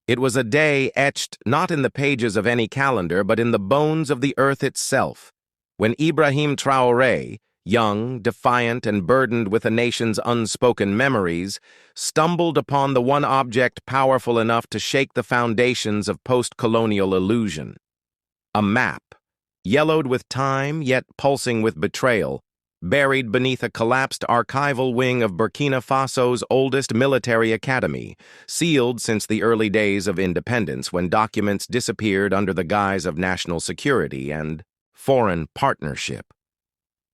It was a day etched not in the pages of any calendar, but in the bones of the earth itself, when Ibrahim Traoré, young, defiant, and burdened with a nation's unspoken memories, stumbled upon the one object powerful enough to shake the foundations of post-colonial illusion. A map, yellowed with time yet pulsing with betrayal, buried beneath a collapsed archival wing of Burkina Faso's oldest military academy, sealed since the early days of independence when documents disappeared under the guise of national security and foreign partnership.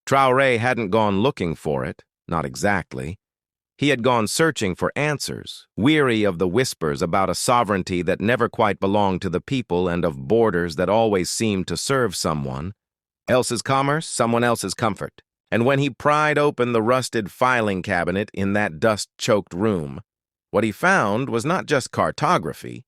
Traoré hadn't gone looking for it, not exactly. He had gone searching for answers, weary of the whispers about a sovereignty that never quite belonged to the people and of borders that always seemed to serve someone else's commerce, someone else's comfort. And when he pried open the rusted filing cabinet in that dust-choked room, what he found was not just cartography.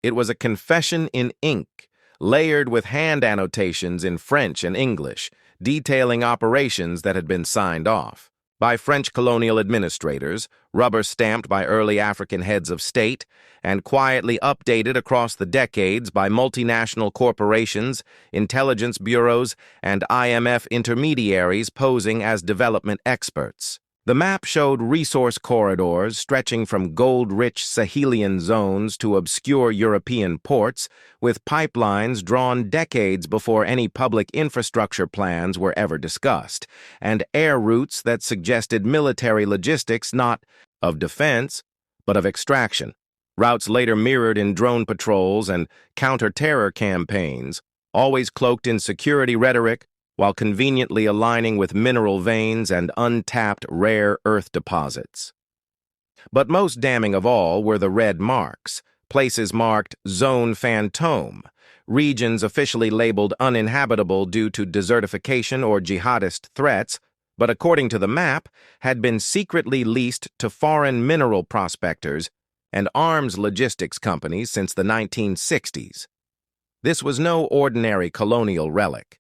It was a confession in ink, layered with hand annotations in French and English, detailing operations that had been signed off by French colonial administrators, rubber-stamped by early African heads of state, and quietly updated across the decades by multinational corporations, intelligence bureaus, and IMF intermediaries posing as development experts. The map showed resource corridors stretching from gold-rich Sahelian zones to obscure European ports, with pipelines drawn decades before any public infrastructure plans were ever discussed, and air routes that suggested military logistics not of defense, but of extraction. Routes later mirrored in drone patrols and counter-terror campaigns, always cloaked in security rhetoric, while conveniently aligning with mineral veins and untapped rare earth deposits. But most damning of all were the red marks, places marked Zone Fantôme, regions officially labeled uninhabitable due to desertification or jihadist threats, but according to the map, had been secretly leased to foreign mineral prospectors and arms logistics companies since the 1960s. This was no ordinary colonial relic.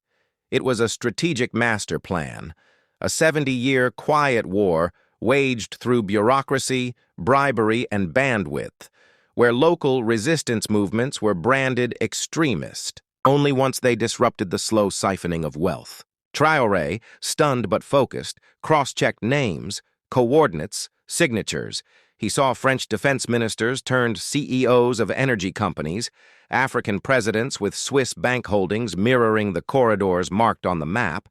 It was a strategic master plan, a 70-year quiet war waged through bureaucracy, bribery, and bandwidth, where local resistance movements were branded extremist only once they disrupted the slow siphoning of wealth. Traoré, stunned but focused, cross-checked names, coordinates, signatures. He saw French defense ministers turned CEOs of energy companies, African presidents with Swiss bank holdings mirroring the corridors marked on the map,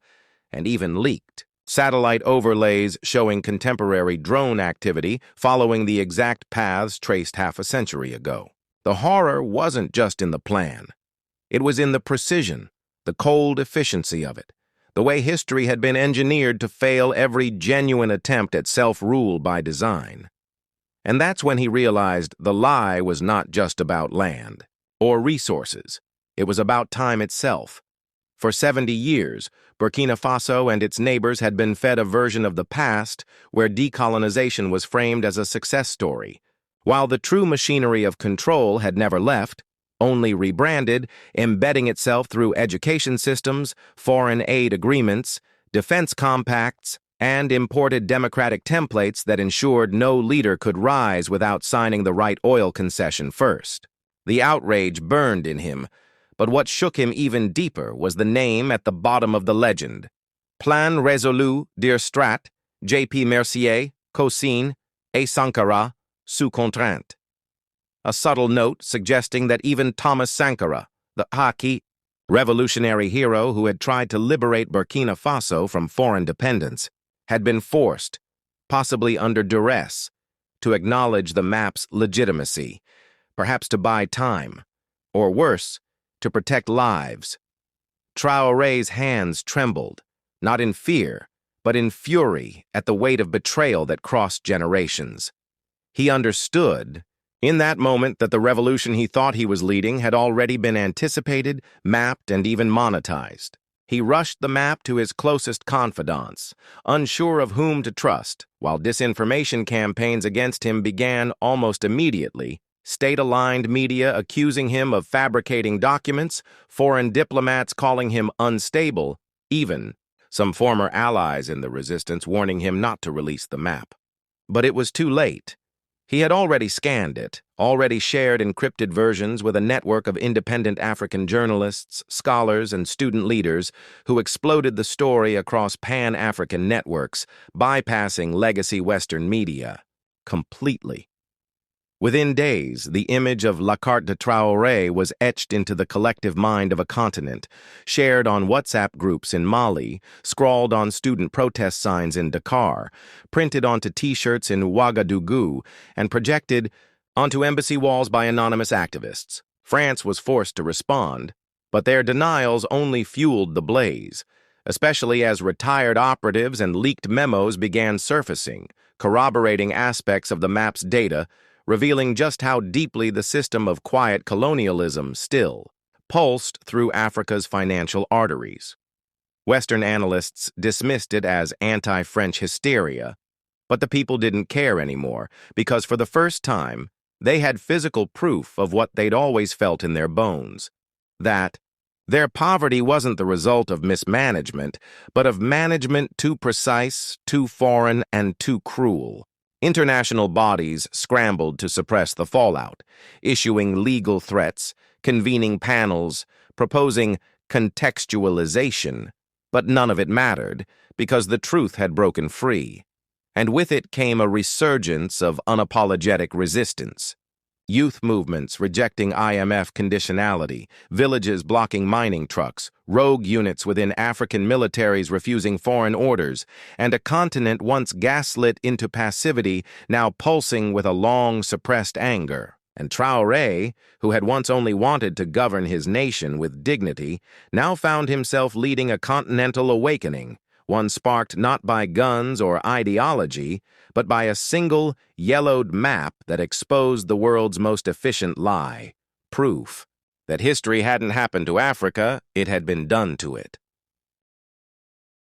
and even leaked satellite overlays showing contemporary drone activity following the exact paths traced half a century ago. The horror wasn't just in the plan. It was in the precision, the cold efficiency of it, the way history had been engineered to fail every genuine attempt at self-rule by design. And that's when he realized the lie was not just about land or resources. It was about time itself. For 70 years, Burkina Faso and its neighbors had been fed a version of the past where decolonization was framed as a success story, while the true machinery of control had never left, only rebranded, embedding itself through education systems, foreign aid agreements, defense compacts, and imported democratic templates that ensured no leader could rise without signing the right oil concession first. The outrage burned in him, but what shook him even deeper was the name at the bottom of the legend. Plan résolu dir strat, J.P. Mercier, Cosine, et Sankara, sous contrainte. A subtle note suggesting that even Thomas Sankara, the Haki, revolutionary hero who had tried to liberate Burkina Faso from foreign dependence, had been forced, possibly under duress, to acknowledge the map's legitimacy, perhaps to buy time, or worse, to protect lives. Traoré's hands trembled, not in fear, but in fury at the weight of betrayal that crossed generations. He understood, in that moment, that the revolution he thought he was leading had already been anticipated, mapped, and even monetized. He rushed the map to his closest confidants, unsure of whom to trust, while disinformation campaigns against him began almost immediately, state-aligned media accusing him of fabricating documents, foreign diplomats calling him unstable, even some former allies in the resistance warning him not to release the map. But it was too late. He had already scanned it, already shared encrypted versions with a network of independent African journalists, scholars, and student leaders who exploded the story across pan-African networks, bypassing legacy Western media completely. Within days, the image of La Carte de Traoré was etched into the collective mind of a continent, shared on WhatsApp groups in Mali, scrawled on student protest signs in Dakar, printed onto T-shirts in Ouagadougou, and projected onto embassy walls by anonymous activists. France was forced to respond, but their denials only fueled the blaze, especially as retired operatives and leaked memos began surfacing, corroborating aspects of the map's data, revealing just how deeply the system of quiet colonialism still pulsed through Africa's financial arteries. Western analysts dismissed it as anti-French hysteria, but the people didn't care anymore because for the first time, they had physical proof of what they'd always felt in their bones, that their poverty wasn't the result of mismanagement, but of management too precise, too foreign, and too cruel. International bodies scrambled to suppress the fallout, issuing legal threats, convening panels, proposing contextualization, but none of it mattered because the truth had broken free. And with it came a resurgence of unapologetic resistance. Youth movements rejecting IMF conditionality, villages blocking mining trucks, rogue units within African militaries refusing foreign orders, and a continent once gaslit into passivity now pulsing with a long-suppressed anger. And Traoré, who had once only wanted to govern his nation with dignity, now found himself leading a continental awakening, one sparked not by guns or ideology, but by a single, yellowed map that exposed the world's most efficient lie, proof that history hadn't happened to Africa, it had been done to it.